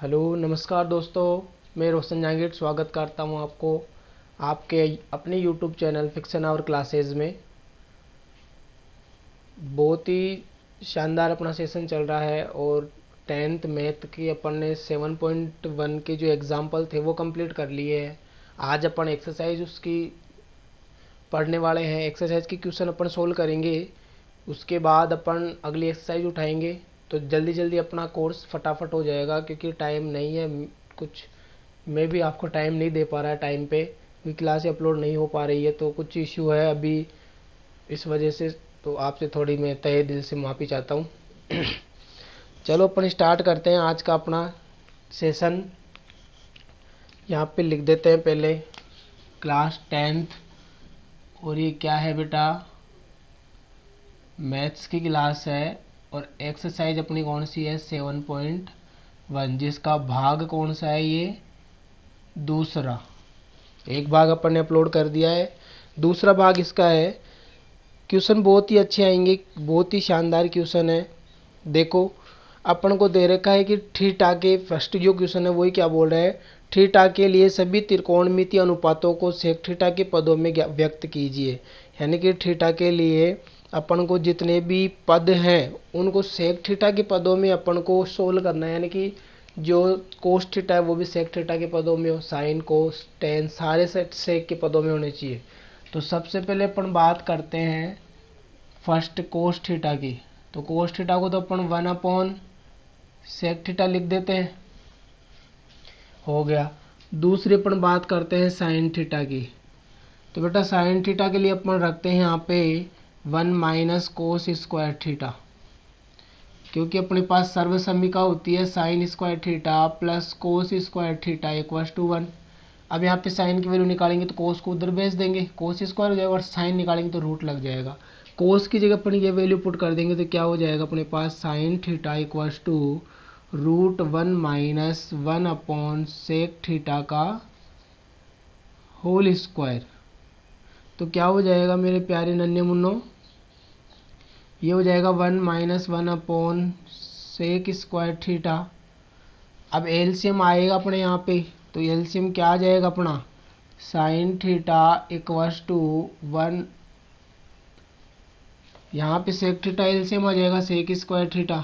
Hello नमस्कार दोस्तों, मैं रोशन जहांगीर स्वागत करता हूं आपको आपके अपने YouTube channel fiction our classes में। बहुत ही शानदार अपना सेशन चल रहा है और 10th मैथ की अपन ने 7.1 के जो एग्जाम्पल थे वो कंप्लीट कर लिए हैं। आज अपन एक्सरसाइज उसकी पढ़ने वाले हैं। एक्सरसाइज की क्वेश्चन अपन सोल्व करेंगे, उसके बाद अपन अगली एक्सरसाइज उठाएंगे। तो जल्दी जल्दी अपना कोर्स फटाफट हो जाएगा क्योंकि टाइम नहीं है कुछ। मैं भी आपको टाइम नहीं दे पा रहा है टाइम पे, क्योंकि क्लास अपलोड नहीं हो पा रही है, तो कुछ इश्यू है अभी इस वजह से। तो आपसे थोड़ी मैं तहे दिल से माफ़ी चाहता हूँ। चलो अपन स्टार्ट करते हैं आज का अपना सेशन। यहाँ पे लिख देते हैं पहले क्लास 10th। और ये क्या है बेटा, मैथ्स की क्लास है। और एक्सरसाइज अपनी कौन सी है, 7.1, जिसका भाग कौन सा है, ये दूसरा। एक भाग अपन ने अपलोड कर दिया है, दूसरा भाग इसका है। क्वेश्चन बहुत ही अच्छे आएंगे, बहुत ही शानदार क्वेश्चन है। देखो अपन को दे रखा है कि थीटा के फर्स्ट जो क्वेश्चन है वही क्या बोल रहा है, थीटा के लिए सभी त्रिकोणमितीय अनुपातों को सेक थीटा के पदों में व्यक्त कीजिए। यानी कि थीटा के लिए अपन को जितने भी पद हैं उनको सेक थीटा के पदों में अपन को सोल्व करना है। यानी कि जो कोस थीटा है वो भी सेक थीटा के पदों में हो, साइन कोस टेन सारे सेक के पदों में होने चाहिए। तो सबसे पहले अपन बात करते हैं फर्स्ट कोस थीटा की। तो कोस थीटा को तो अपन 1 सेक थीटा लिख देते हैं, हो गया। दूसरी अपन बात करते हैं साइन थीटा की। तो बेटा साइन थीटा के लिए अपन रखते हैं यहाँ पे 1 माइनस कोस स्क्वायर थीटा, क्योंकि अपने पास सर्वसम्मिका होती है sine square theta plus cos square theta equals to 1। अब यहाँ पे साइन की वैल्यू निकालेंगे तो कोस को उधर भेज देंगे, कोस स्क्वायर हो जाएगा, और साइन निकालेंगे तो रूट लग जाएगा। कोस की जगह अपन ये वैल्यू पुट कर देंगे तो क्या हो जाएगा अपने पास, sine theta equals to √1 minus 1 upon sec theta का होल स्क्वायर। तो क्या हो जाएगा मेरे प्यारे नन्हे मुन्नो, ये हो जाएगा 1 minus 1 upon sec square theta. अब एलसीएम आएगा अपने यहाँ पे, तो एलसीएम क्या आ जाएगा अपना, साइन थीटा इक्वल्स टू 1, यहाँ पे सेक थीटा एलसीएम आ जाएगा सेक स्क्वायर थीटा।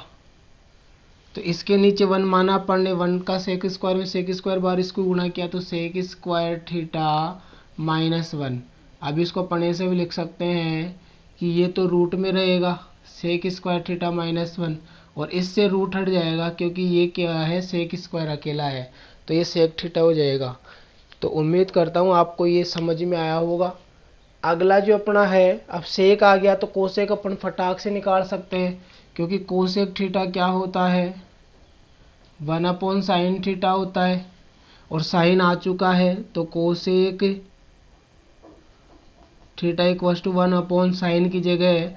तो इसके नीचे 1 माना अपन ने, 1 का सेक स्क्वायर में सेक स्क्वायर बार इसको गुणा किया तो सेक स्क्वायर थीटा माइनस 1। अब इसको अपन ऐसे भी लिख सकते हैं कि ये तो रूट में रहेगा सेक स्क्वायर थीटा माइनस 1, और इससे रूट हट जाएगा क्योंकि ये क्या है, सेक स्क्वायर अकेला है, तो ये सेक थीटा हो जाएगा। तो उम्मीद करता हूँ आपको ये समझ में आया होगा। अगला जो अपना है, अब सेक आ गया तो कोसेक अपन फटाक से निकाल सकते हैं, क्योंकि कोसेक थीटा क्या होता है, 1 अपॉन साइन थीटा होता है। और साइन आ चुका है तो cosec theta equals to 1 upon sine की जगह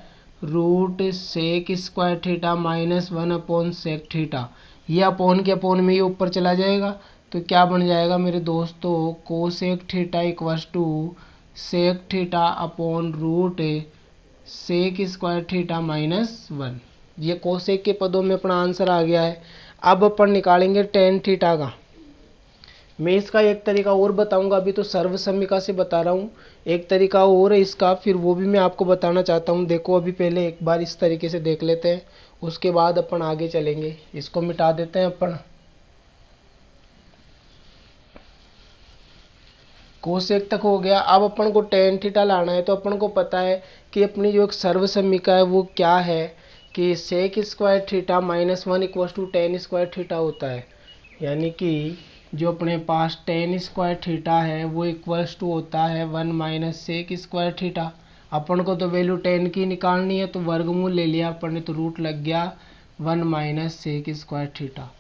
root sec square theta minus 1 upon sec theta. ये अपोन के अपोन में ये ऊपर चला जाएगा, तो क्या बन जाएगा मेरे दोस्तों, cosec theta equals to sec theta upon root sec square theta minus 1। ये कोसेक के पदों में अपना आंसर आ गया है। अब अपन निकालेंगे टेन थीटा का। मैं इसका एक तरीका और बताऊंगा, अभी तो सर्वसम्मिका से बता रहा हूँ, एक तरीका और है इसका, फिर वो भी मैं आपको बताना चाहता हूँ। देखो अभी पहले एक बार इस तरीके से देख लेते हैं, उसके बाद अपन आगे चलेंगे। इसको मिटा देते हैं अपन। कोसेक तक हो गया। अब अपन को टेन थीटा लाना है, तो अपन को पता है कि अपनी जो एक सर्वसम्मिका है वो क्या है, कि sec square theta minus 1 equal to tan square theta होता है। यानी कि जो अपने पास टेन स्क्वायर थीटा है वो इक्वल्स टू होता है 1 माइनस सेक स्क्वायर थीटा। अपन को तो वैल्यू टेन की निकालनी है, तो वर्गमूल ले लिया अपन ने, तो रूट लग गया 1 minus sec square theta.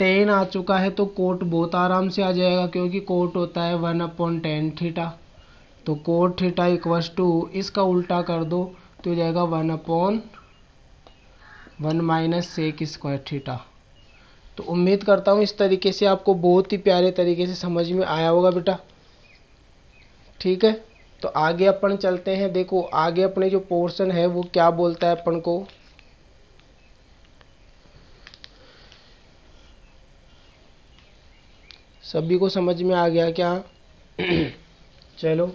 Tan आ चुका है तो कोट बहुत आराम से आ जाएगा, क्योंकि कोट होता है 1 अपॉन टेन थीटा। तो कोट थीटा इक्वल्स टू, इसका उल्टा कर दो तो हो जाएगा 1 upon 1 minus sec square theta. तो उम्मीद करता हूँ इस तरीके से आपको बहुत ही प्यारे तरीके से समझ में आया होगा बेटा। ठीक है, तो आगे अपन चलते हैं। देखो आगे अपने जो पोर्शन है वो क्या बोलता है अपन को, सभी को समझ में आ गया क्या? चलो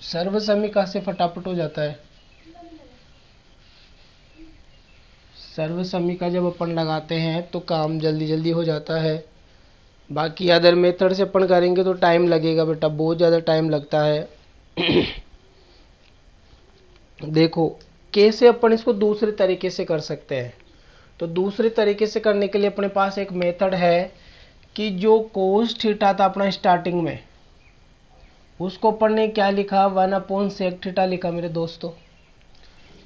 सर्वसमीका से फटाफट हो जाता है। सर्वसमीका जब अपन लगाते हैं तो काम जल्दी जल्दी हो जाता है। बाकी अदर मेथड से अपन करेंगे तो टाइम लगेगा बेटा, बहुत ज़्यादा टाइम लगता है। देखो कैसे अपन इसको दूसरे तरीके से कर सकते हैं। तो दूसरे तरीके से करने के लिए अपने पास एक मेथड है कि जो कोस थीटा था अपना स्टार्टिंग में, उसको अपन ने क्या लिखा, 1/sec थीटा लिखा मेरे दोस्तों।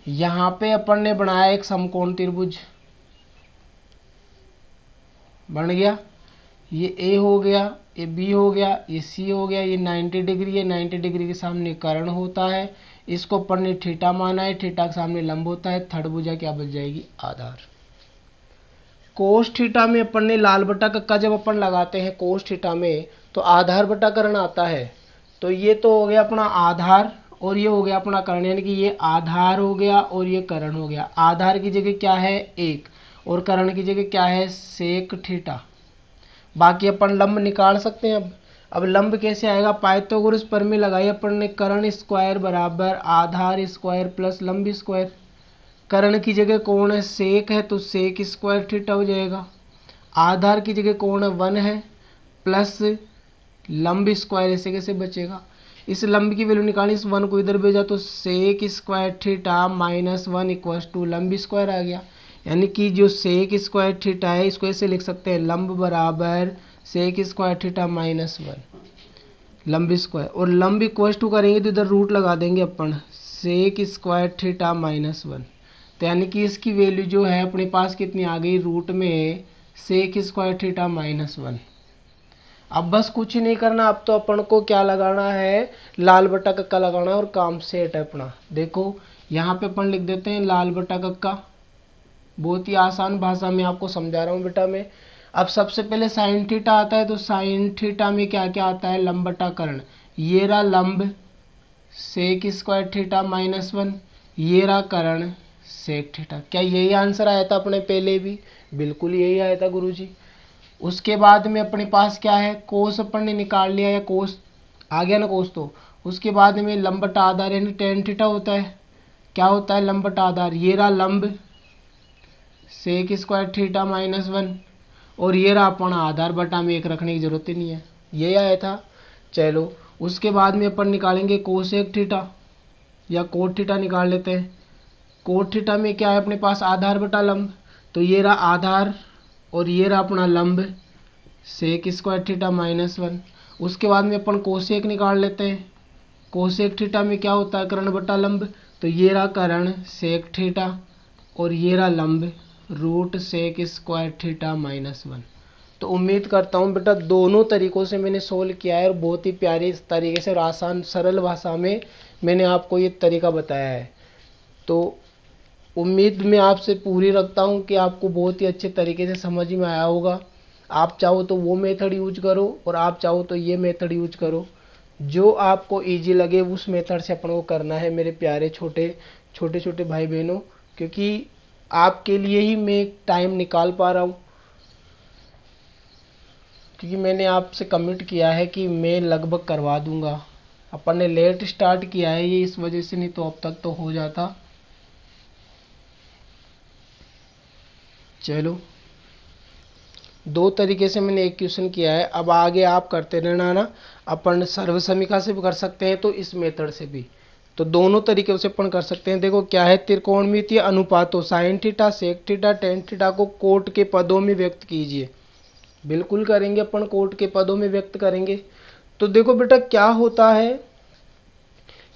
यहाँ पे अपन ने बनाया एक समकोण त्रिभुज, बन गया। ये ए हो गया, ये बी हो गया, ये सी हो गया, ये 90 डिग्री है, 90 डिग्री के सामने कर्ण होता है, इसको अपन ने थीटा माना है, थीटा के सामने लंब होता है, थर्ड भुजा क्या बच जाएगी, आधार। कोस थीटा में अपन ने लाल बटा कक्का जब अपन लगाते हैं कोस थीटा में तो आधार बटा कर्ण आता है। तो ये तो हो गया अपना आधार और ये हो गया अपना कर्ण, यानी कि ये आधार हो गया और ये कर्ण हो गया। आधार की जगह क्या है 1 और कर्ण की जगह क्या है सेक थीटा। बाकी अपन लंब निकाल सकते हैं। अब लंब कैसे आएगा, पाइथागोरस प्रमेय लगाई अपन ने, कर्ण स्क्वायर बराबर आधार स्क्वायर प्लस लंब स्क्वायर। कर्ण की जगह कौन है सेक है तो सेक स्क्वायर थीटा हो जाएगा। आधार की जगह कौन है 1 है प्लस लंब स्क्वायर, ऐसे कैसे बचेगा। इस लंब की वैल्यू निकाली, इस 1 को इधर भेजा तो sec square theta minus 1 equal to लंब स्क्वायर आ गया। यानी कि जो सेक स्क्वायर थीटा है इसको ऐसे लिख सकते हैं, लंब बराबर सेक स्क्वायर थीटा माइनस 1 लंब स्क्वायर, और लंब इक्वल टू करेंगे तो इधर रूट लगा देंगे अपन, सेक स्क्वायर थीटा माइनस 1। तो यानी कि इसकी वैल्यू जो है अपने पास कितनी आ गई, रूट में सेक स्क्वायर थीटा माइनस 1। अब बस कुछ नहीं करना, अब तो अपन को क्या लगाना है, लाल बटा कक्का लगाना है और काम सेट है अपना। देखो यहाँ पे अपन लिख देते हैं लाल बटा कक्का, बहुत ही आसान भाषा में आपको समझा रहा हूँ बेटा मैं। अब सबसे पहले साइन थीटा आता है, तो साइन थीटा में क्या क्या आता है, लंब बटा कर्ण। ये रहा लंब सेक स्क्वायर थीटा माइनस 1, ये रहा कर्ण सेक थीटा। क्या यही आंसर आया था अपने पहले भी, बिल्कुल यही आया था गुरुजी। उसके बाद में अपने पास क्या है, कोस अपन ने निकाल लिया, या कोस आ गया ना कोस, तो उसके बाद में लंब बटा आधार यानी टेन थीटा होता है। क्या होता है लंब बटा आधार, ये रहा लंब सेक स्क्वायर थीटा माइनस 1 और ये रहा अपना आधार बटा में 1 रखने की जरूरत ही नहीं है, ये आया था। चलो उसके बाद में अपन निकालेंगे कोसेक थीटा या कोट थीटा निकाल लेते हैं। कोट थीटा में क्या है अपने पास आधार बटा लंब, तो ये रहा आधार और ये रहा अपना लंब सेक स्क्वायर थीटा माइनस 1। उसके बाद में अपन कोसेक निकाल लेते हैं। कोसेक थीटा में क्या होता है कर्ण बटा लंब, तो ये रहा कर्ण सेक थीटा और ये रहा लंब root sec square theta minus 1। तो उम्मीद करता हूँ बेटा दोनों तरीकों से मैंने सोल्व किया है और बहुत ही प्यारे तरीके से और आसान सरल भाषा में मैंने आपको ये तरीका बताया है। तो उम्मीद मैं आपसे पूरी रखता हूँ कि आपको बहुत ही अच्छे तरीके से समझ में आया होगा। आप चाहो तो वो मेथड यूज करो और आप चाहो तो ये मेथड यूज करो, जो आपको इजी लगे उस मेथड से अपन को करना है मेरे प्यारे छोटे छोटे भाई बहनों, क्योंकि आपके लिए ही मैं टाइम निकाल पा रहा हूँ, क्योंकि मैंने आपसे कमिट किया है कि मैं लगभग करवा दूंगा। अपन ने लेट स्टार्ट किया है ये इस वजह से, नहीं तो अब तक तो हो जाता। चलो दो तरीके से मैंने एक क्वेश्चन किया है, अब आगे आप करते रहना ना। अपन सर्वसमीका से भी कर सकते हैं तो इस मेथड से भी, तो दोनों तरीके से अपन कर सकते हैं। देखो क्या है, त्रिकोणमितीय अनुपातों sine theta sec theta tan theta को कोट के पदों में व्यक्त कीजिए। बिल्कुल करेंगे अपन, कोट के पदों में व्यक्त करेंगे। तो देखो बेटा क्या होता है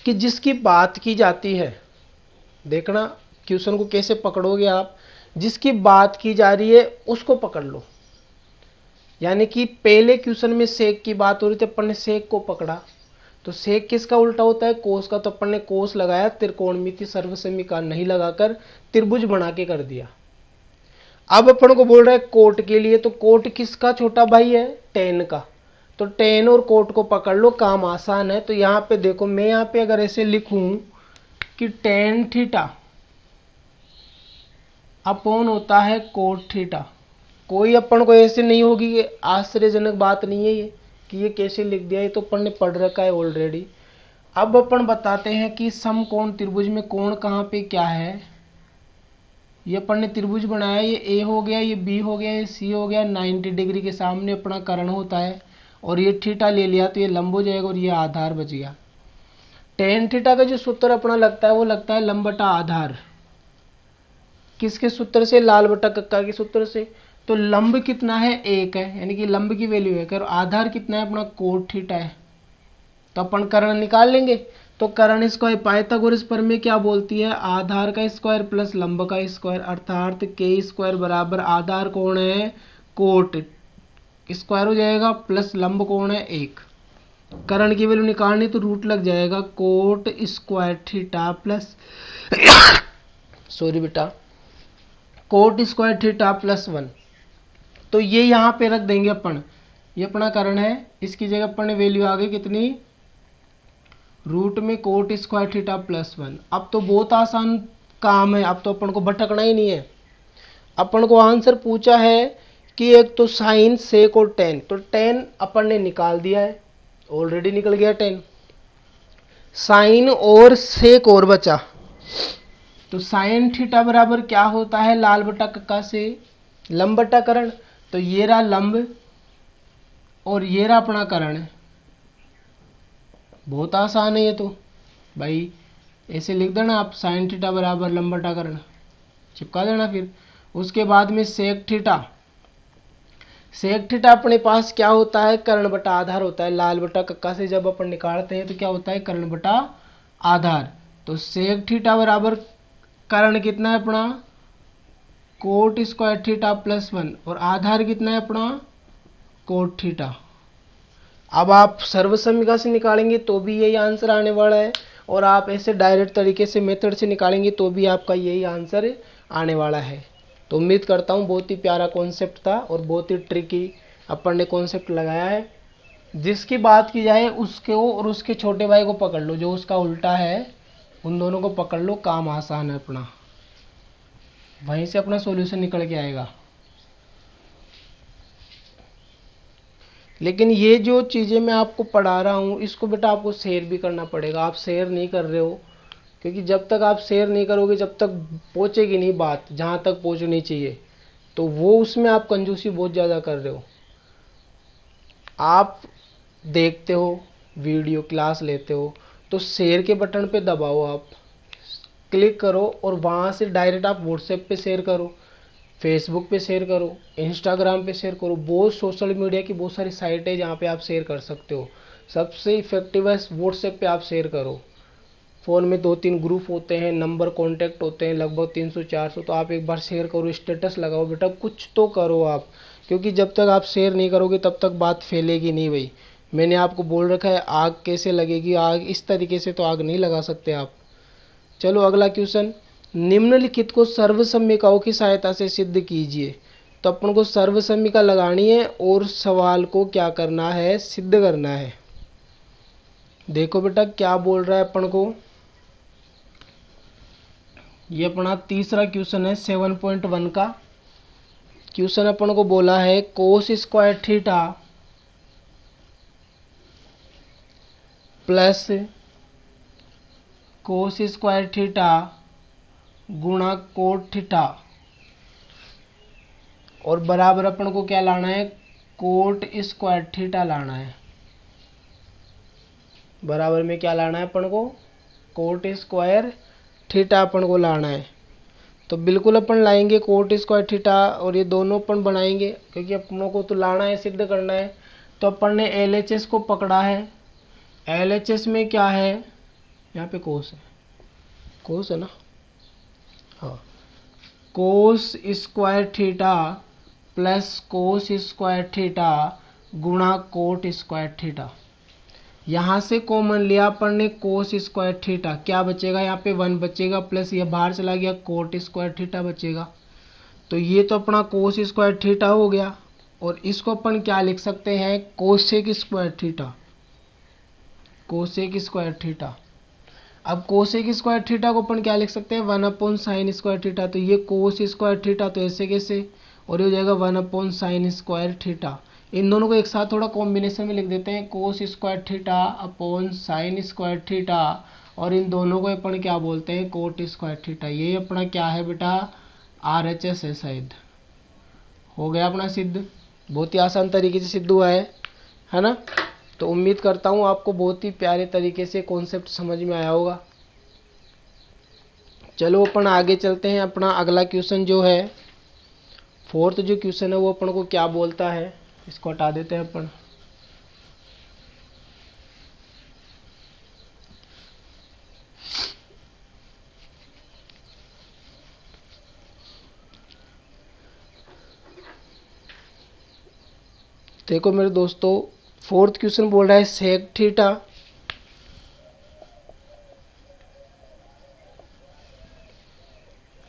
कि जिसकी बात की जाती है, देखना क्वेश्चन को कैसे पकड़ोगे आप, जिसकी बात की जा रही है उसको पकड़ लो। यानी कि पहले क्वेश्चन में सेक की बात हो रही थी, अपन ने सेक को पकड़ा, तो सेक किसका उल्टा होता है कोस का, तो अपन ने कोस लगाया, त्रिकोणमितीय सर्वसमीका नहीं लगाकर त्रिभुज बना के कर दिया। अब अपन को बोल रहा है कोट के लिए, तो कोट किसका छोटा भाई है टेन का, तो टेन और कोट को पकड़ लो, काम आसान है। तो यहां पे देखो मैं यहां पे अगर ऐसे लिखूं कि टेन थीटा अपॉन होता है कोट थीटा। कोई अपन को ऐसे नहीं होगी, ये आश्चर्यजनक बात नहीं है ये कि ये कैसे लिख दिया, ये तो अपन ने पढ़ रखा है ऑलरेडी। अब अपन बताते हैं कि समकोण त्रिभुज में कोण कहाँ पे क्या है। ये अपन ने त्रिभुज बनाया, ये ए हो गया, ये बी हो गया, ये सी हो गया। 90 डिग्री के सामने अपना कर्ण होता है और ये थीटा ले लिया तो ये लंब हो जाएगा और ये आधार बच गया। टेन थीटा का जो सूत्र अपना लगता है वो लगता है लंब बटा आधार। किसके सूत्र से? लाल बटा कक्का के सूत्र से। तो लंब कितना है? 1 है, यानी कि लंब की वैल्यू 1 है और आधार कितना है अपना? कोट थीटा है। तो अपन कर्ण निकाल लेंगे। तो कर्ण स्क्वायर पाइथागोरस प्रमेय क्या बोलती है? आधार का स्क्वायर प्लस लंब का स्क्वायर, अर्थात के स्क्वायर बराबर आधार कौन है? कोट स्क्वायर हो जाएगा प्लस लंब कौन है? 1। कर्ण की वैल्यू निकालनी तो रूट लग जाएगा coat square theta plus sorry बेटा, कोट स्क्वायर थीटा प्लस 1। तो ये यहाँ पे रख देंगे अपन, ये अपना कर्ण है, इसकी जगह अपन ने वैल्यू आ गई कितनी? रूट में कोट स्क्वायर थीटा प्लस 1। अब तो बहुत आसान काम है, अब तो अपन को भटकना ही नहीं है। अपन को आंसर पूछा है कि एक तो साइन, सेक और टेन, तो टेन अपन ने निकाल दिया है, ऑलरेडी निकल गया टेन। साइन और सेक और बचा, तो साइन थीटा बराबर क्या होता है? लाल बटा कक्का से लंब बटा कर्ण। तो ये रहा लंब और ये रहा अपना कर्ण। बहुत आसान है ये तो भाई, ऐसे लिख देना आप, साइन थीटा बराबर लंब बटा कर्ण, चिपका देना। फिर उसके बाद में सेक थीटा, सेक थीटा अपने पास क्या होता है? कर्ण बटा आधार होता है। लाल बटा कक्का से जब अपन निकालते हैं तो क्या होता है? कर्ण बटा आधार। तो सेक थीटा बराबर कर्ण कितना है अपना? कोट स्क्वायर थीटा प्लस 1 और आधार कितना है अपना? Cot theta. अब आप सर्वसम्मिका से निकालेंगे तो भी यही आंसर आने वाला है और आप ऐसे डायरेक्ट तरीके से मेथड से निकालेंगे तो भी आपका यही आंसर आने वाला है। तो उम्मीद करता हूँ बहुत ही प्यारा कॉन्सेप्ट था और बहुत ही ट्रिकी अपन ने कॉन्सेप्ट लगाया है। जिसकी बात की जाए उसको और उसके छोटे भाई को पकड़ लो, जो उसका उल्टा है, उन दोनों को पकड़ लो, काम आसान है अपना, वहीं से अपना सॉल्यूशन निकल के आएगा। लेकिन ये जो चीज़ें मैं आपको पढ़ा रहा हूँ इसको बेटा आपको शेयर भी करना पड़ेगा। आप शेयर नहीं कर रहे हो, क्योंकि जब तक आप शेयर नहीं करोगे, जब तक पहुँचेगी नहीं बात जहाँ तक पहुँचनी चाहिए, तो वो उसमें आप कंजूसी बहुत ज़्यादा कर रहे हो। आप देखते हो वीडियो, क्लास लेते हो, तो शेयर के बटन पे दबाओ, आप क्लिक करो और वहाँ से डायरेक्ट आप व्हाट्सएप पे शेयर करो, फेसबुक पे शेयर करो, इंस्टाग्राम पे शेयर करो। बहुत सोशल मीडिया की बहुत सारी साइट है जहाँ पे आप शेयर कर सकते हो। सबसे इफेक्टिव है व्हाट्सएप पे आप शेयर करो। फ़ोन में 2-3 ग्रुप होते हैं, नंबर कॉन्टैक्ट होते हैं लगभग 300-400, तो आप एक बार शेयर करो, स्टेटस लगाओ, बेटा कुछ तो करो आप, क्योंकि जब तक आप शेयर नहीं करोगे तब तक बात फैलेगी नहीं भाई। मैंने आपको बोल रखा है आग कैसे लगेगी, आग इस तरीके से तो आग नहीं लगा सकते आप। चलो अगला क्वेश्चन, निम्नलिखित को सर्वसम्मिकाओं की सहायता से सिद्ध कीजिए। तो अपन को सर्वसम्मिका लगानी है और सवाल को क्या करना है? सिद्ध करना है। देखो बेटा क्या बोल रहा है अपन को, ये अपना तीसरा क्वेश्चन है 7.1 का क्वेश्चन। अपन को बोला है कोस square theta plus cos square theta गुणा कोट थीटा और बराबर अपन को क्या लाना है? कोट स्क्वायर थीटा लाना है। बराबर में क्या लाना है अपन को? कोट स्क्वायर थीटा अपन को लाना है। तो बिल्कुल अपन लाएंगे कोट स्क्वायर थीटा और ये दोनों अपन बनाएंगे, क्योंकि अपनों को तो लाना है, सिद्ध करना है। तो अपन ने LHS को पकड़ा है। LHS में क्या है? यहाँ पे कोस है, कोस है ना, हाँ, कोस square theta plus cos square theta गुणा कोट स्क्वायर थीटा। यहाँ से कॉमन लिया अपन ने कोस स्क्वायर थीटा, क्या बचेगा? यहाँ पे 1 बचेगा प्लस ये बाहर चला गया, कोट स्क्वायर थीटा बचेगा। तो ये तो अपना कोस स्क्वायर थीटा हो गया और इसको अपन क्या लिख सकते हैं? Cosec square theta, cosec square theta. अब कोसेक स्क्वायर थीटा को अपन क्या लिख सकते हैं, 1/sin स्क्वायर थीटा। तो ये कोस स्क्वायर थीटा तो ऐसे कैसे, और ये हो जाएगा 1/sin स्क्वायर थीटा। इन दोनों को एक साथ थोड़ा कॉम्बिनेशन में लिख देते हैं, कोस square theta upon sine square theta, और इन दोनों को अपन क्या बोलते हैं, कोट स्क्वायर थीटा। ये अपना क्या है बेटा, RHS है शायद। हो गया अपना सिद्ध, बहुत ही आसान तरीके से सिद्ध हुआ है ना। तो उम्मीद करता हूँ आपको बहुत ही प्यारे तरीके से कॉन्सेप्ट समझ में आया होगा। चलो अपन आगे चलते हैं। अपना अगला क्वेश्चन जो है, फोर्थ जो क्वेश्चन है, वो अपन को क्या बोलता है, इसको हटा देते हैं अपन। देखो मेरे दोस्तों, फोर्थ क्वेश्चन बोल रहा है sec theta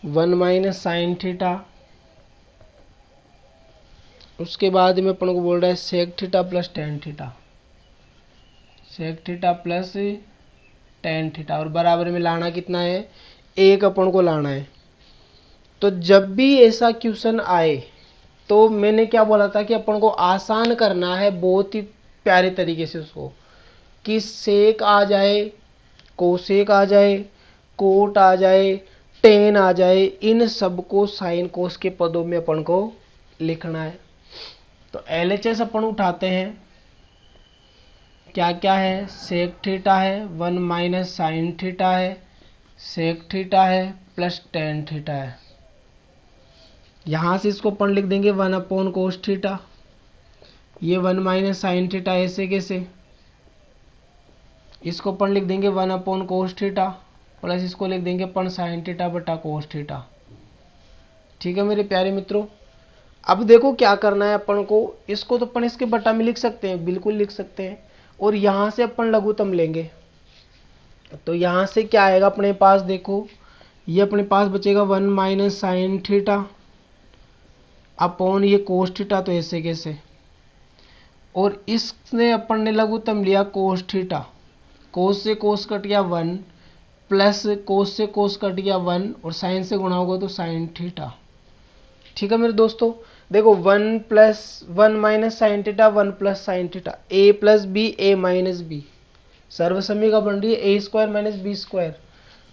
one minus sine theta. उसके बाद में अपन को बोल रहा है sec theta plus tan theta, sec theta plus tan theta, और बराबर में लाना कितना है, एक अपन को लाना है। तो जब भी ऐसा क्वेश्चन आए तो मैंने क्या बोला था कि अपन को आसान करना है बहुत ही प्यारे तरीके से उसको, कि सेक आ जाए, कोसेक आ जाए, कोट आ जाए, टेन आ जाए, इन सबको साइन कोस के पदों में अपन को लिखना है। तो LHS अपन उठाते हैं, क्या क्या है, सेक थीटा है, 1 - sin थीटा है, सेक थीटा है प्लस टेन थीटा है। यहां से इसको अपन लिख देंगे 1/cos थीटा। ये 1 - sin थीटा ऐसे कैसे, इसको अपन लिख देंगे 1/cos थीटा, प्लस इसको लिख देंगे अपन sin थीटा बटा cos थीटा। ठीक है मेरे प्यारे मित्रों। अब देखो क्या करना है अपन को, इसको तो अपन इसके बटा में लिख सकते हैं, बिल्कुल लिख सकते हैं, और यहां से अपन लघुत्तम लेंगे। तो यहां से क्या आएगा अपने पास, देखो ये अपने पास बचेगा 1 - sin थीटा अपॉन ये कोस थीटा, तो ऐसे कैसे, और इसने अपन ने लघुत्तम लिया कोस थीटा, कोस से कोस कट गया 1, प्लस कोस से कोस कट गया 1, और साइन से गुणा होगा तो साइन थीटा। ठीक है मेरे दोस्तों, देखो 1 sin theta 1 + sin theta, a + b a - b, सर्वसमीका बन रही है a² - b²।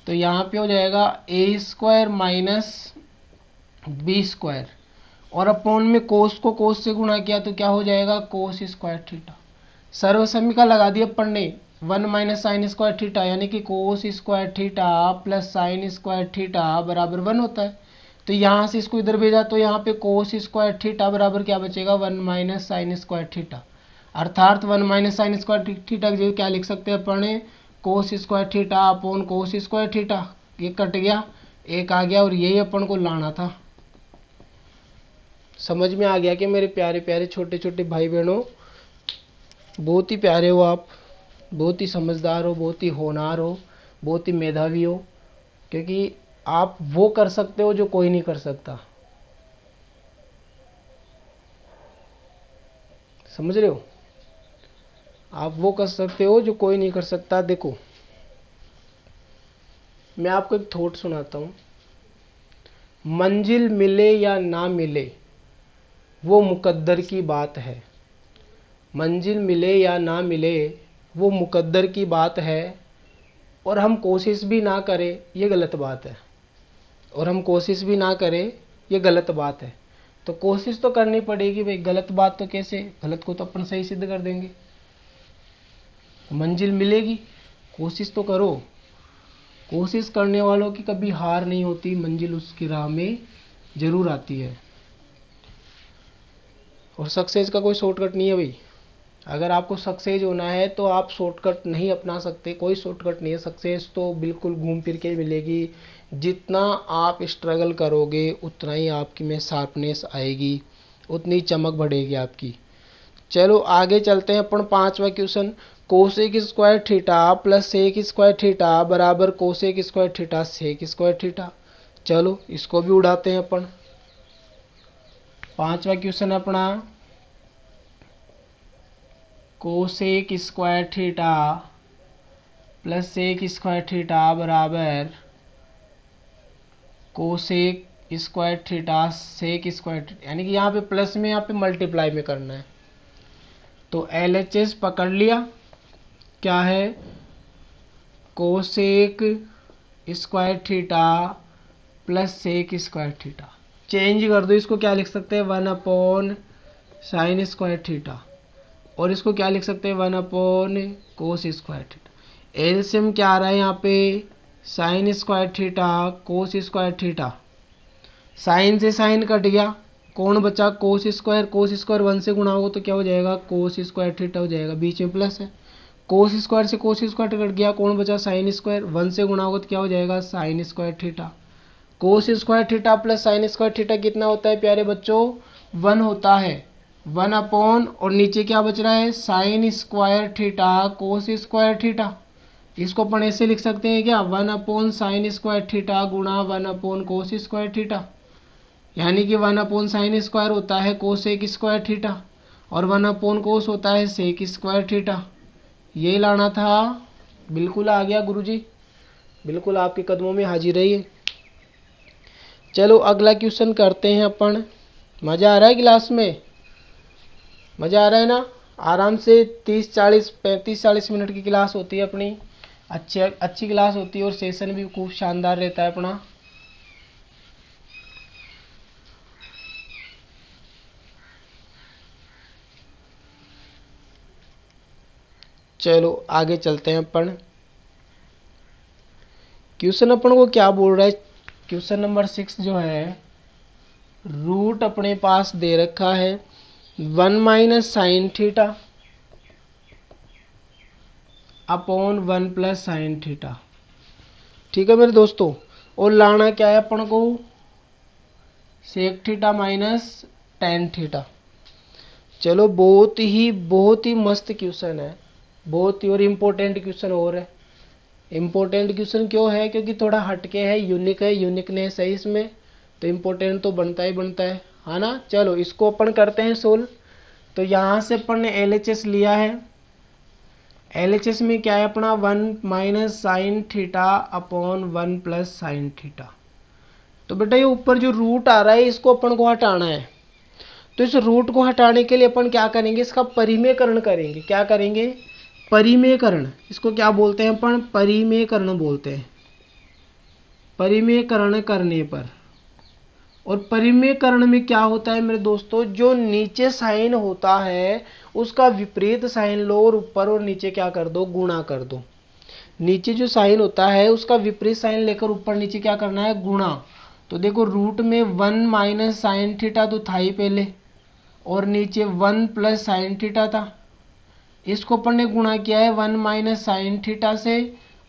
तो यहाँ पे हो जाएगा a² - b², और अपॉन में कोस को कोस से गुणा किया तो क्या हो जाएगा, कोस स्क्वायर थीटा। सर्वसमीका लगा दी अपन ने, 1 - sin स्क्वायर थीटा यानी कि कोस square theta plus sign square theta बराबर 1 होता है। तो यहाँ से इसको इधर भेजा तो यहाँ पे कोस स्क्वायर थीटा बराबर क्या बचेगा, 1 - sin स्क्वायर थीटा। अर्थात 1 - sin स्क्वायर थीटा की जगह क्या लिख सकते हैं अपन, cos square theta upon cos square theta. ये कट गया, एक आ गया, और यही अपन को लाना था। समझ में आ गया कि मेरे प्यारे प्यारे छोटे छोटे भाई बहनों, बहुत ही प्यारे हो आप, बहुत ही समझदार हो, बहुत ही होनहार हो, बहुत ही मेधावी हो, क्योंकि आप वो कर सकते हो जो कोई नहीं कर सकता। समझ रहे हो, आप वो कर सकते हो जो कोई नहीं कर सकता। देखो मैं आपको एक थॉट सुनाता हूं, मंजिल मिले या ना मिले वो मुकद्दर की बात है, मंजिल मिले या ना मिले वो मुकद्दर की बात है, और हम कोशिश भी ना करें ये गलत बात है, और हम कोशिश भी ना करें ये गलत बात है। तो कोशिश तो करनी पड़ेगी भाई, गलत बात तो कैसे, गलत को तो अपन सही सिद्ध कर देंगे। मंजिल मिलेगी, कोशिश तो करो, कोशिश करने वालों की कभी हार नहीं होती, मंजिल उसकी राह में जरूर आती है। और सक्सेस का कोई शॉर्टकट नहीं है भाई, अगर आपको सक्सेस होना है तो आप शॉर्टकट नहीं अपना सकते, कोई शॉर्टकट नहीं है। सक्सेस तो बिल्कुल घूम फिर के मिलेगी, जितना आप स्ट्रगल करोगे उतना ही आपकी में शार्पनेस आएगी, उतनी चमक बढ़ेगी आपकी। चलो आगे चलते हैं अपन, पांचवा question, cosec square theta plus sec square theta बराबर cosec square theta sec square theta. चलो इसको भी उड़ाते हैं अपन। पांचवा क्वेश्चन अपना, cosec square theta plus sec square theta बराबर cosec square theta sec square theta, यानी कि यहाँ पे प्लस में यहाँ पे मल्टीप्लाई में करना है। तो LHS पकड़ लिया, क्या है, cosec square theta plus sec square theta. Change कर दो, इसको क्या लिख सकते हैं, 1 साइन स्क्वायर थीटा, और इसको क्या लिख सकते हैं, 1 कोस स्क्वायर थीटा। एलसीएम क्या आ रहा है यहाँ पे, sine square theta cos square theta. Sine से साइन कट गया, कौन बचा, कोस स्क्वायर। कोस स्क्वायर 1 से गुणा होगा तो क्या हो जाएगा, कोस स्क्वायर थीटा हो जाएगा, बीच में प्लस है। कोस स्क्वायर से कोस स्क्वायर कट गया, कौन बचा, साइन स्क्वायर। 1 से गुणा होगा तो क्या हो जाएगा, sign square theta. Cos square theta plus sign square theta कितना होता है प्यारे बच्चों, 1 होता है। 1 अपॉन, और नीचे क्या बच रहा है, sine square theta cos square theta. इसको अपन ऐसे लिख सकते हैं क्या, 1 अपॉन साइन स्क्वायर थीटा गुणा 1 अपॉन कोस स्क्वायर थीटा, यानी कि 1 अपॉन साइन स्क्वायर होता है कोसेक स्क्वायर थीटा, और 1 अपॉन कोस होता है सेक स्क्वायर थीटा। ये लाना था, बिल्कुल आ गया गुरुजी, बिल्कुल आपके कदमों में हाजिर है। चलो अगला क्वेश्चन करते हैं अपन। मजा आ रहा है क्लास में, मजा आ रहा है ना, आराम से 35-40 मिनट की क्लास होती है अपनी, अच्छी क्लास होती है, और सेशन भी खूब शानदार रहता है अपना। चलो आगे चलते हैं अपन। क्वेश्चन अपन को क्या बोल रहा है, क्वेश्चन नंबर 6 जो है, रूट अपने पास दे रखा है 1 sign theta upon 1 sine theta. ठीक है मेरे दोस्तों, और लाना क्या है अपन को, sec theta minus tan theta. चलो बहुत ही मस्त क्वेश्चन है, बहुत ही, और इम्पोर्टेंट क्वेश्चन और है। इम्पोर्टेंट क्वेश्चन क्यों है, क्योंकि थोड़ा हटके है, यूनिक है, यूनिकनेस है इसमें, तो इम्पोर्टेंट तो बनता ही बनता है ना। चलो इसको अपन करते हैं सोल्व। तो यहाँ से अपन ने LHS लिया है, LHS में क्या है अपना, 1 sign theta upon 1 sine theta. तो बेटा ये ऊपर जो रूट आ रहा है इसको अपन को हटाना है। तो इस रूट को हटाने के लिए अपन क्या करेंगे, इसका परिमेयकरण करेंगे। क्या करेंगे, परिमेयकरण। इसको क्या बोलते हैं अपन, परिमेयकरण बोलते हैं, परिमेयकरण करने पर। और परिमेयकरण में क्या होता है मेरे दोस्तों, जो नीचे साइन होता है उसका विपरीत साइन लो, और ऊपर और नीचे क्या कर दो, गुणा कर दो। नीचे जो साइन होता है उसका विपरीत साइन लेकर ऊपर नीचे क्या करना है, गुणा। तो देखो रूट में 1 साइन थीटा तो था ही पहले, और नीचे 1 साइन थीटा था। इसको अपन ने गुणा किया है 1 साइन थीटा से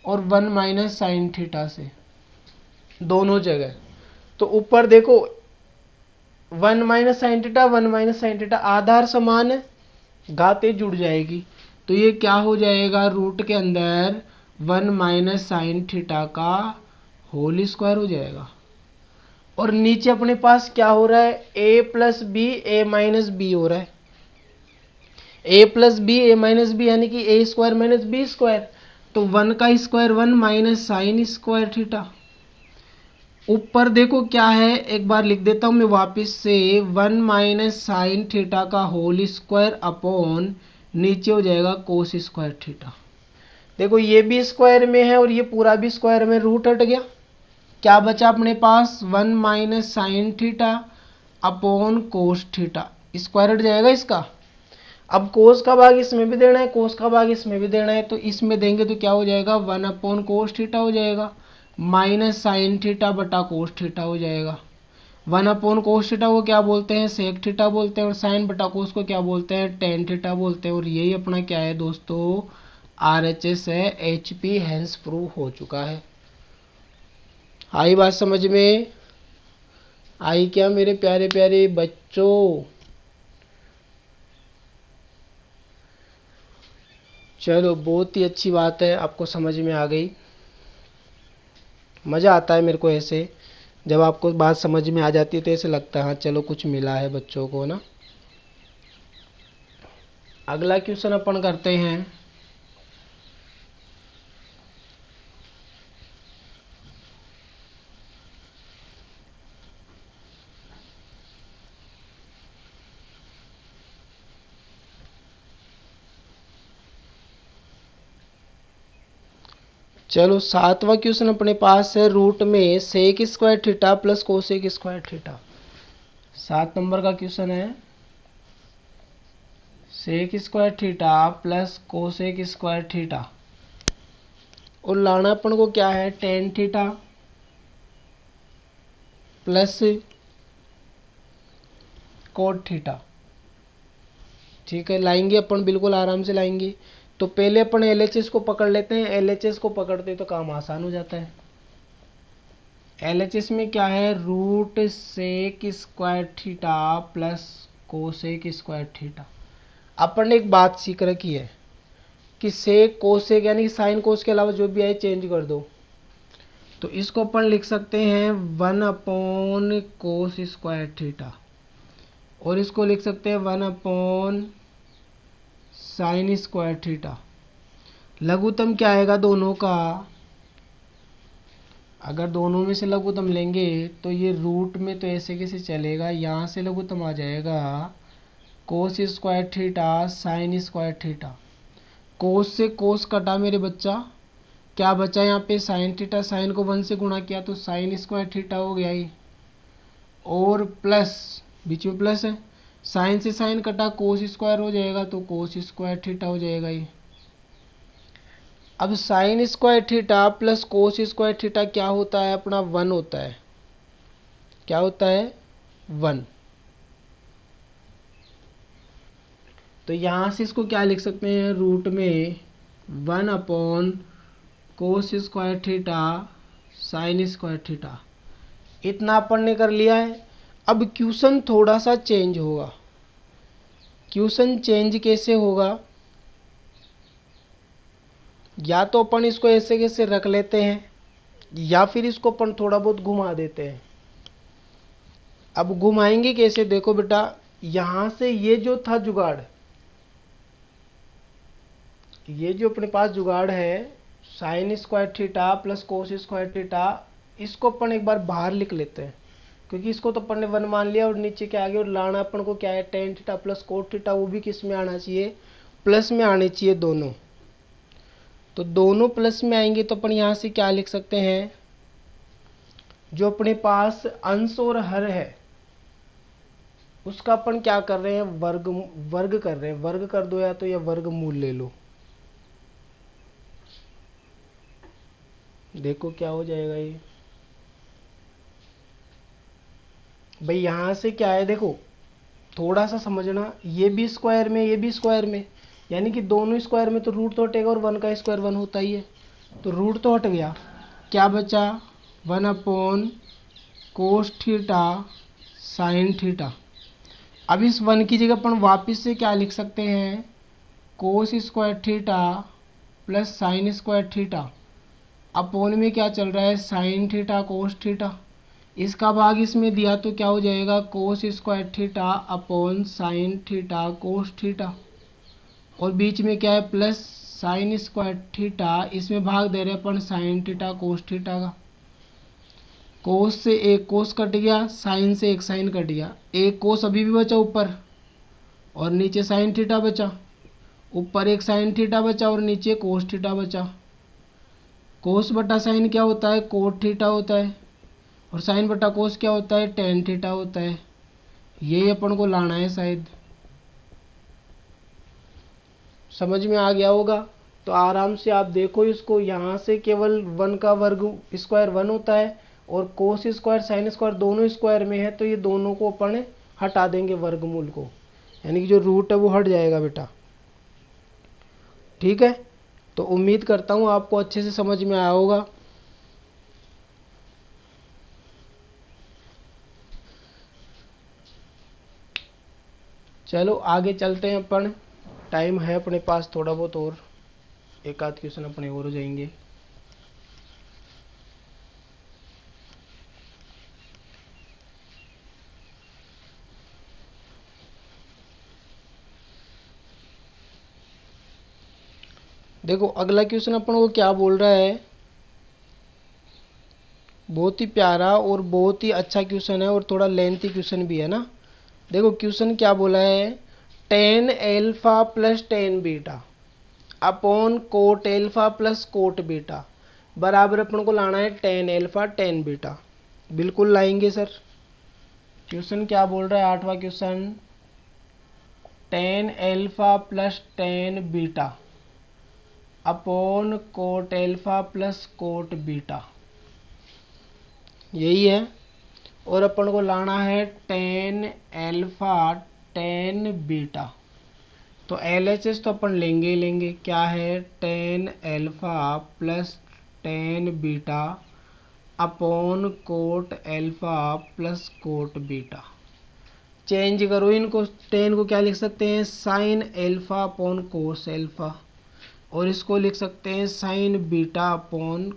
और 1 साइन थीटा से, दोनों जगह। तो ऊपर देखो 1 साइन थीटा 1 साइन थीटा, आधार समान है, घातें जुड़ जाएगी। तो ये क्या हो जाएगा, रूट के अंदर 1 साइन थीटा का होल स्क्वायर हो जाएगा। और नीचे अपने पास क्या हो रहा है, a plus B A minus B हो रहा है, a plus B A minus B, यानी कि a square minus B square. तो 1 का स्क्वायर 1 साइन स्क्वायर थीटा। ऊपर देखो क्या है, एक बार लिख देता हूं मैं वापस से, 1 साइन थीटा का होल स्क्वायर अपॉन नीचे हो जाएगा कोस स्क्वायर थीटा। देखो ये भी स्क्वायर में है और ये पूरा भी स्क्वायर में, रूट हट गया, क्या बचा अपने पास, 1 sign theta upon cos theta, square हट जाएगा इसका। अब कोस का भाग इसमें भी देना है, कोस का भाग इसमें भी देना है, तो इसमें देंगे तो क्या हो जाएगा, 1 अपॉन कोस थीटा हो जाएगा, माइनस साइन थीटा बटा कोस थीटा हो जाएगा। 1 अपॉन कोस थीटा को क्या बोलते हैं, सेक थीटा बोलते हैं, और साइन बटा कोस को क्या बोलते हैं, टेन थीटा बोलते हैं। और यही अपना क्या है दोस्तों, RHS है, HP हेंस प्रूव हो चुका है। आई बात समझ में, आई क्या मेरे प्यारे प्यारे बच्चों। चलो बहुत ही अच्छी बात है, आपको समझ में आ गई। मज़ा आता है मेरे को ऐसे, जब आपको बात समझ में आ जाती है तो ऐसे लगता है हाँ चलो कुछ मिला है बच्चों को ना। अगला क्वेश्चन अपन करते हैं। चलो 7वां क्वेश्चन अपने पास है, रूट में sec square theta plus cosec square theta. 7 नंबर का क्वेश्चन है, sec square theta plus cosec square theta, और लाना अपन को क्या है, tan theta plus cot theta. ठीक है, लाएंगे अपन, बिल्कुल आराम से लाएंगे। तो पहले अपन एलएचएस को पकड़ लेते हैं, एलएचएस को पकड़ते तो काम आसान हो जाता है। एलएचएस में क्या है, root sec square theta plus cosec square theta. अपन ने एक बात सीख रखी है कि सेक कोसेक यानी साइन कोस के अलावा जो भी आए चेंज कर दो। तो इसको अपन लिख सकते हैं 1 कोस स्क्वायर थीटा, और इसको लिख सकते हैं 1 साइन स्क्वायर थीटा। लघुत्तम क्या आएगा दोनों का, अगर दोनों में से लघुत्तम लेंगे तो ये रूट में तो ऐसे कैसे चलेगा, यहाँ से लघुत्तम आ जाएगा cos square theta sine square theta. Cos से कोस कटा मेरे बच्चा, क्या बचा यहाँ पे, साइन थीटा, साइन को 1 से गुणा किया तो साइन स्क्वायर थीटा हो गया ये, और प्लस बीच में प्लस है, साइन से साइन कटा कोस स्क्वायर हो जाएगा तो कोस स्क्वायर थीटा हो जाएगा ये। अब sign square theta plus cos square theta क्या होता है अपना, 1 होता है। क्या होता है, 1। तो यहां से इसको क्या लिख सकते हैं, रूट में 1 कोस square theta sine square theta. इतना अपन ने कर लिया है। अब क्वेश्चन थोड़ा सा चेंज होगा। क्वेश्चन चेंज कैसे होगा, या तो अपन इसको ऐसे कैसे रख लेते हैं, या फिर इसको अपन थोड़ा बहुत घुमा देते हैं। अब घुमाएंगे कैसे, देखो बेटा, यहां से ये जो था जुगाड़, ये जो अपने पास जुगाड़ है sine square theta plus cos square theta, इसको अपन एक बार बाहर लिख लेते हैं, क्योंकि इसको तो अपन ने 1 मान लिया, और नीचे क्या आ गया, और लाना अपन को क्या है, tan theta plus cot theta, वो भी किस में आना चाहिए, प्लस में आने चाहिए दोनों। तो दोनों प्लस में आएंगे तो अपन यहां से क्या लिख सकते हैं, जो अपने पास अंश और हर है उसका अपन क्या कर रहे हैं, वर्ग कर रहे हैं। वर्ग कर दो, या तो ये वर्गमूल ले लो, देखो क्या हो जाएगा ये भाई। यहां से क्या है, देखो थोड़ा सा समझना, ये भी स्क्वायर में ये भी स्क्वायर में, यानी कि दोनों स्क्वायर में तो रूट तो हटेगा, और 1 का स्क्वायर 1 होता ही है, तो रूट तो हट गया, क्या बचा, 1 कोस थीटा साइन थीटा। अब इस 1 की जगह अपन वापस से क्या लिख सकते हैं, कोस square theta plus sign square theta, upon में क्या चल रहा है, साइन थीटा कोस थीटा। इसका भाग इसमें दिया तो क्या हो जाएगा, cos square theta upon sine theta cos theta, और बीच में क्या है, प्लस साइन स्क्वायर थीटा, इसमें भाग दे रहे अपन साइन थीटा कोस थीटा का। कोस से एक कोस कट गया, साइन से एक साइन कट गया, एक कोस अभी भी बचा ऊपर, और नीचे साइन थीटा बचा, ऊपर एक साइन थीटा बचा और नीचे कोस थीटा बचा। कोस बटा साइन क्या होता है, कोट थीटा होता है, और साइन बटा कोस क्या होता है, टेन थीटा होता है। ये अपन को लाना है शायद, समझ में आ गया होगा। तो आराम से आप देखो इसको, यहाँ से केवल 1 का वर्ग स्क्वायर 1 होता है, और कोस स्क्वायर साइन स्क्वायर दोनों स्क्वायर में है, तो ये दोनों को अपन हटा देंगे वर्गमूल को, यानी कि जो रूट है वो हट जाएगा बेटा। ठीक है, तो उम्मीद करता हूँ आपको अच्छे से समझ में आया होगा। चलो आगे चलते हैं अपन, टाइम है अपने पास थोड़ा बहुत, और एक आध क्वेश्चन अपने और हो जाएंगे। देखो अगला क्वेश्चन अपन को क्या बोल रहा है, बहुत ही प्यारा और बहुत ही अच्छा क्वेश्चन है, और थोड़ा लेंथी क्वेश्चन भी है ना। देखो क्वेश्चन क्या बोला है, tan alpha plus tan beta upon cot alpha plus cot beta बराबर अपन को लाना है टेन एल्फा टेन बीटा। बिल्कुल लाएंगे सर। क्वेश्चन क्या बोल रहा है 8वां question, tan alpha plus tan beta upon cot alpha plus cot beta, यही है। और अपन को लाना है टेन एल्फा टेन बीटा। तो LHS तो अपन लेंगे ही लेंगे। क्या है, tan alpha plus tan beta upon cot alpha plus cot beta. Change करो इनको, टेन को क्या लिख सकते हैं, sine alpha upon cos alpha, और इसको लिख सकते हैं साइन बीटा अपॉन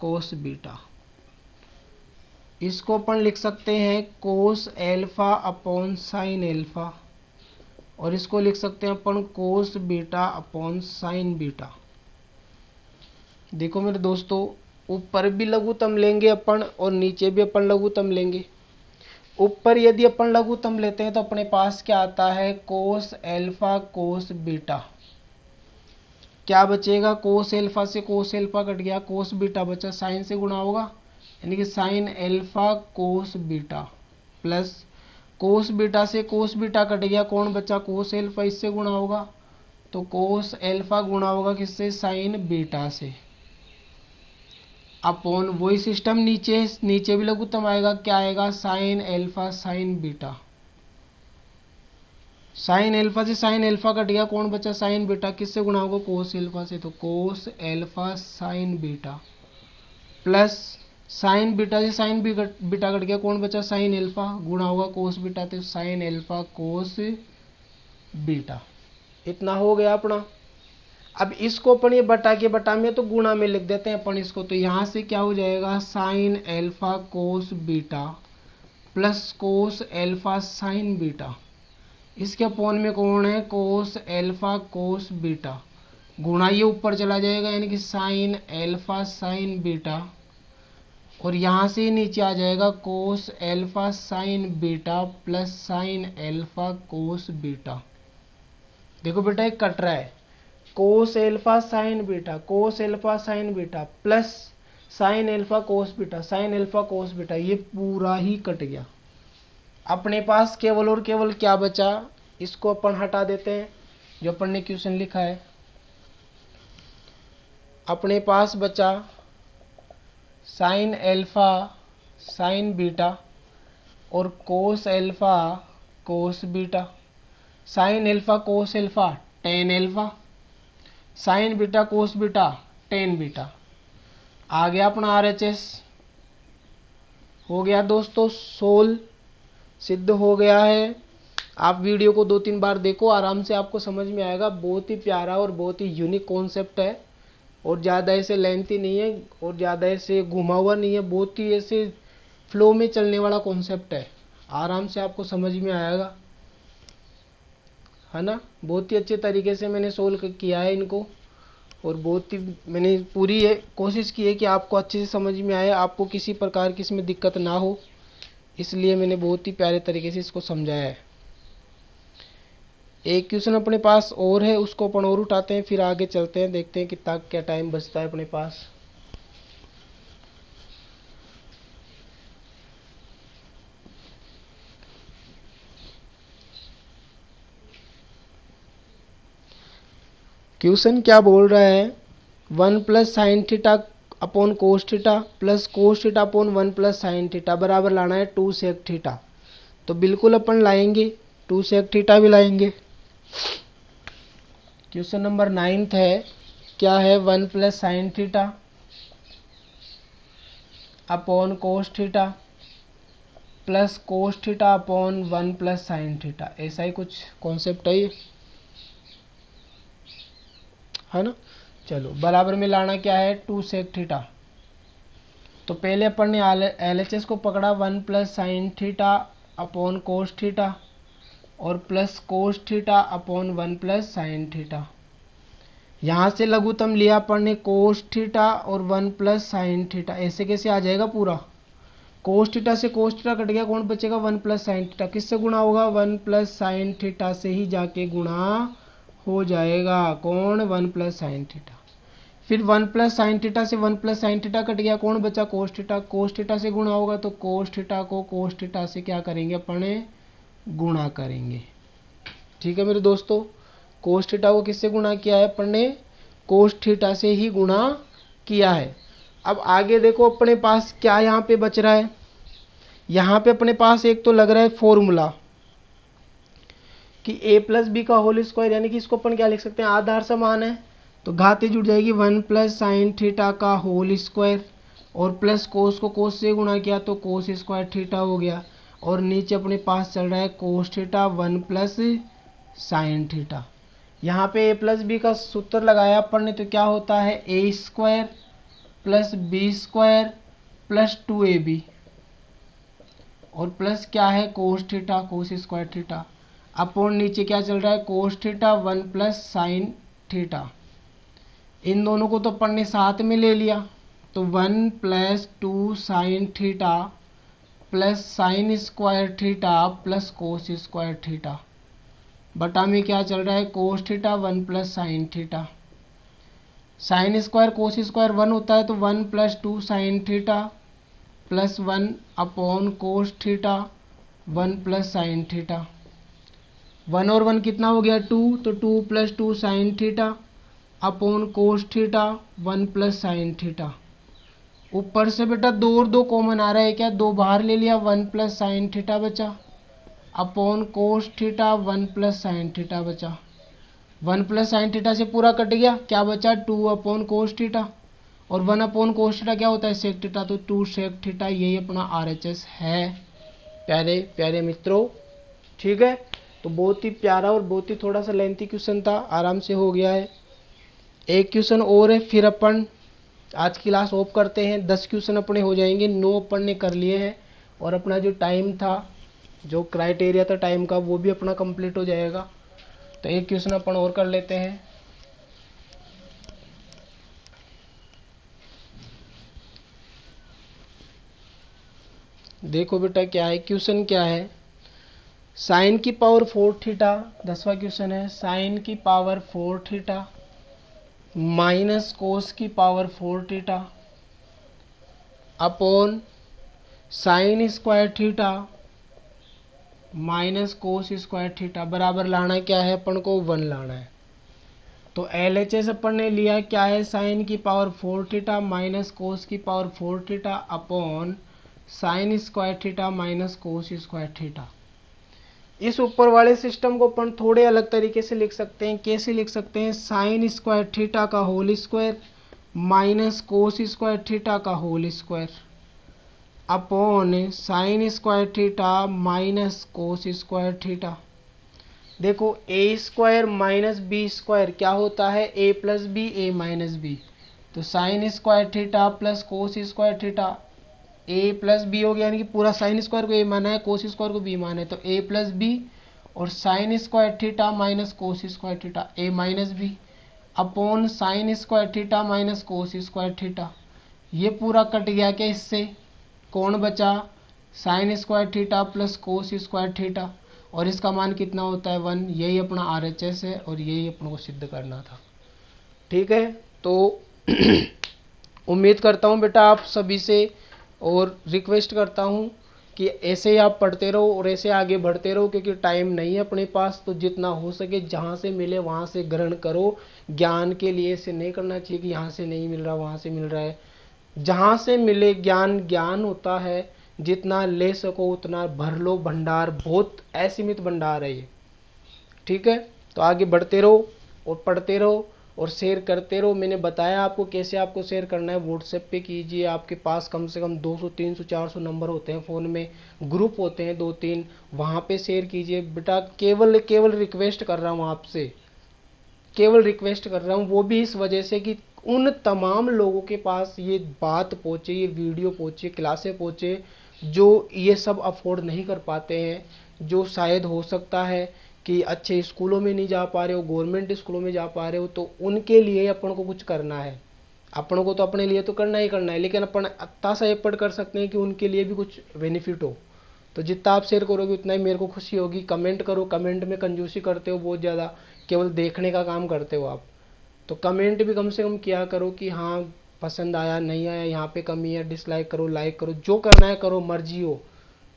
कोस बीटा। इसको अपन लिख सकते हैं cos alpha upon sine alpha, और इसको लिख सकते हैं अपन cos beta upon sine beta. देखो मेरे दोस्तों, ऊपर भी लघुत्तम लेंगे अपन और नीचे भी अपन लघुत्तम लेंगे। ऊपर यदि अपन लघुत्तम लेते हैं तो अपने पास क्या आता है, कोस एल्फा कोस बीटा। क्या बचेगा, कोस एल्फा से कोस एल्फा कट गया, कोस बीटा बचा, साइन से गुणा होगा, यानी कि sign alpha cos beta, plus cos beta से कोस बीटा कट गया, कौन बचा, कोस एल्फा, इससे गुणा होगा, तो कोस एल्फा गुणा होगा किससे, साइन बीटा से, अपॉन वही सिस्टम नीचे भी लघुत्तम आएगा, क्या आएगा, sine alpha sine beta. Sine alpha से साइन एल्फा कट गया, कौन बचा, साइन बीटा, किससे गुणा होगा, कोस एल्फा से, तो कोस alpha sine beta, plus sign beta से साइन बीटा कट गया, कौन बचा, साइन एल्फा, गुणा होगा कोस बीटा, तो साइन एल्फा कोस बीटा। इतना हो गया अपना। अब इसको अपन ये बटा में तो गुणा में लिख देते हैं अपन इसको, तो यहां से क्या हो जाएगा, sign alpha cos beta plus cos alpha sine beta, इसके अपॉन में कौन है, कोस एल्फा कोस बीटा, गुणा ये ऊपर चला जाएगा, यानी कि साइन एल्फा साइन बीटा, और यहां से नीचे आ जाएगा कोस alpha sine beta plus sign alpha cos beta. देखो बेटा एक कट रहा है, कोस एल्फा साइन बीटा, कोस alpha sine beta plus sign alpha cos beta, sine alpha cos beta, ये पूरा ही कट गया। अपने पास केवल और केवल क्या बचा, इसको अपन हटा देते हैं जो अपन ने क्वेश्चन लिखा है। अपने पास बचा साइन एल्फा साइन बीटा और cos alpha cos beta. Sine alpha cos alpha tan alpha, sine beta cos beta tan beta. आ गया अपना RHS, हो गया दोस्तों सोल्व, सिद्ध हो गया है। आप वीडियो को 2-3 बार देखो, आराम से आपको समझ में आएगा। बहुत ही प्यारा और बहुत ही यूनिक कॉन्सेप्ट है, और ज़्यादा ऐसे लेंथी नहीं है और ज़्यादा ऐसे घुमा हुआ नहीं है, बहुत ही ऐसे फ्लो में चलने वाला कॉन्सेप्ट है। आराम से आपको समझ में आएगा, है ना। बहुत ही अच्छे तरीके से मैंने सोल्व किया है इनको, और बहुत ही मैंने पूरी कोशिश की है कि आपको अच्छे से समझ में आए, आपको किसी प्रकार की इसमें दिक्कत ना हो, इसलिए मैंने बहुत ही प्यारे तरीके से इसको समझाया है। एक क्वेश्चन अपने पास और है, उसको अपन और उठाते हैं, फिर आगे चलते हैं, देखते हैं कितना क्या टाइम बचता है अपने पास। क्वेश्चन क्या बोल रहा है, 1 plus sine theta upon cos theta plus cos theta upon 1 plus sine theta बराबर लाना है 2 सेक थीटा। तो बिल्कुल अपन लाएंगे, 2 सेक थीटा भी लाएंगे। क्वेश्चन नंबर 9 है, क्या है, 1 plus sine theta upon cos theta plus cos theta upon 1 plus sine theta. ऐसा ही कुछ कॉन्सेप्ट है ये, है ना। चलो बराबर में लाना क्या है, 2 सेक थीटा। तो पहले अपन ने LHS को पकड़ा, 1 plus sine theta upon cos theta और plus cos theta upon 1 plus sine theta. यहाँ से लघुत्तम लिया अपन ने कोस थीटा और 1 प्लस साइन थीटा। ऐसे कैसे आ जाएगा पूरा, कोस थीटा से कोस थीटा कट गया, कौन बचेगा, 1 प्लस साइन थीटा। किससे गुणा होगा, 1 प्लस साइन थीटा से ही जाके गुणा हो जाएगा, कौन, 1 प्लस साइन थीटा। फिर 1 प्लस साइन थीटा से 1 प्लस साइन थीटा कट गया, कौन बचा कोस थीटा। कोस थीटा से गुणा होगा तो कोस थीटा को कोस थीटा से क्या करेंगे अपने गुणा करेंगे। ठीक है मेरे दोस्तों, कोस थीटा को किससे गुणा किया है अपन ने, कोस थीटा से ही गुणा किया है। अब आगे देखो अपने पास क्या यहाँ पे बच रहा है, यहाँ पे अपने पास एक तो लग रहा है फॉर्मूला कि a प्लस बी का होल स्क्वायर, यानी कि इसको अपन क्या लिख सकते हैं, आधार समान है तो घातें जुड़ जाएगी 1 प्लस साइन थीटा का होल स्क्वायर, और प्लस कोस को कोस से गुणा किया तो कोस स्क्वायर थीटा हो गया, और नीचे अपने पास चल रहा है cos theta 1 plus sine theta. यहाँ पे a प्लस बी का सूत्र लगाया अपन ने तो क्या होता है a square plus B square plus 2ab, और प्लस क्या है cos theta cos square theta, upon नीचे क्या चल रहा है cos theta 1 plus sine theta. इन दोनों को तो अपन ने साथ में ले लिया तो 1 plus 2 sine theta plus sign square theta plus cos square theta, बटा में क्या चल रहा है cos theta 1 plus sine theta. Sine square cos square 1 होता है तो 1 plus 2 sine theta plus 1 upon cos theta 1 plus sine theta. 1 और 1 कितना हो गया 2, तो 2 plus 2 sign theta upon cos theta 1 plus sine theta. ऊपर से बेटा 2 और 2 कॉमन आ रहा है, क्या 2 बाहर ले लिया 1 प्लस साइन थीटा बचा upon cos theta 1 plus sine theta बचा। 1 प्लस साइन थीटा से पूरा कट गया, क्या बचा 2 अपॉन कोस थीटा, और 1 अपॉन कोस थीटा क्या होता है सेक थीटा, तो 2 सेक थीटा, यही अपना RHS है प्यारे प्यारे मित्रों। ठीक है, तो बहुत ही प्यारा और बहुत ही थोड़ा सा लेंथी क्वेश्चन था, आराम से हो गया है। एक क्वेश्चन और है फिर अपन आज की क्लास ऑफ करते हैं, 10 क्वेश्चन अपने हो जाएंगे, 9 अपन ने कर लिए हैं, और अपना जो टाइम था जो क्राइटेरिया था टाइम का वो भी अपना कंप्लीट हो जाएगा। तो एक क्वेश्चन अपन और कर लेते हैं। देखो बेटा क्या है क्वेश्चन, क्या है साइन की पावर 4 थीटा, 10वां क्वेश्चन है, साइन की पावर 4 थीटा माइनस कोस की power 4 theta upon sine square theta minus cos square theta बराबर लाना क्या है अपन को 1 लाना है। तो LHS अपन ने लिया क्या है साइन की पावर 4 थीटा माइनस कोस की power 4 theta upon sine square theta minus cos square theta. इस ऊपर वाले सिस्टम को अपन थोड़े अलग तरीके से लिख सकते हैं, कैसे लिख सकते हैं, साइन स्क्वायर थीटा का whole square minus cos square theta का whole square upon sine square theta minus cos square theta. देखो A square minus B square क्या होता है A plus B A minus B, तो sine square theta plus cos square theta A plus B हो गया, यानी कि पूरा साइन स्क्वायर को ए माना है कोस स्क्वायर को बी माना है, तो ए प्लस बी और sine square theta minus cos square theta A minus B upon sine square theta minus cos square theta. ये पूरा कट गया क्या इससे, कौन बचा sine square theta plus cos square theta, और इसका मान कितना होता है 1, यही अपना RHS है और यही अपन को सिद्ध करना था। ठीक है, तो उम्मीद करता हूँ बेटा आप सभी से, और रिक्वेस्ट करता हूँ कि ऐसे ही आप पढ़ते रहो और ऐसे आगे बढ़ते रहो, क्योंकि टाइम नहीं है अपने पास, तो जितना हो सके जहाँ से मिले वहाँ से ग्रहण करो। ज्ञान के लिए ऐसे नहीं करना चाहिए कि यहाँ से नहीं मिल रहा वहाँ से मिल रहा है, जहाँ से मिले ज्ञान ज्ञान होता है, जितना ले सको उतना भर लो, भंडार बहुत असीमित भंडार है ये। ठीक है, तो आगे बढ़ते रहो और पढ़ते रहो और शेयर करते रहो। मैंने बताया आपको कैसे आपको शेयर करना है, व्हाट्सएप पे कीजिए, आपके पास कम से कम 200 300 400 नंबर होते हैं फ़ोन में, ग्रुप होते हैं 2-3, वहाँ पे शेयर कीजिए बेटा। केवल रिक्वेस्ट कर रहा हूँ आपसे, केवल रिक्वेस्ट कर रहा हूँ, वो भी इस वजह से कि उन तमाम लोगों के पास ये बात पहुँचे, ये वीडियो पहुँचे, क्लासें पहुँचे, जो ये सब अफोर्ड नहीं कर पाते हैं, जो शायद हो सकता है कि अच्छे स्कूलों में नहीं जा पा रहे हो, गवर्नमेंट स्कूलों में जा पा रहे हो, तो उनके लिए अपन को कुछ करना है। अपन को तो अपने लिए तो करना ही करना है, लेकिन अपन इतना सा एफर्ट कर सकते हैं कि उनके लिए भी कुछ बेनिफिट हो। तो जितना आप शेयर करोगे उतना ही मेरे को खुशी होगी। कमेंट करो, कमेंट में कंजूसी करते हो बहुत ज़्यादा, केवल देखने का काम करते हो आप। तो कमेंट भी कम से कम किया करो कि हाँ पसंद आया नहीं आया, यहाँ पे कमी है, डिसलाइक करो, लाइक करो, जो करना है करो, मर्जी हो,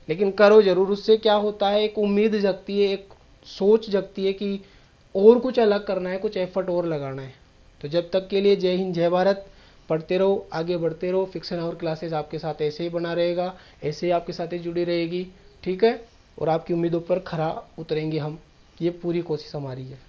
लेकिन करो जरूर। उससे क्या होता है, एक उम्मीद जगती है, एक सोच जगती है कि और कुछ अलग करना है, कुछ एफर्ट और लगाना है। तो जब तक के लिए जय हिंद जय भारत। पढ़ते रहो, आगे बढ़ते रहो। फिक्शन आवर क्लासेस आपके साथ ऐसे ही बना रहेगा, ऐसे ही आपके साथ ही जुड़ी रहेगी, ठीक है। और आपकी उम्मीदों पर खरा उतरेंगे हम, ये पूरी कोशिश हमारी है।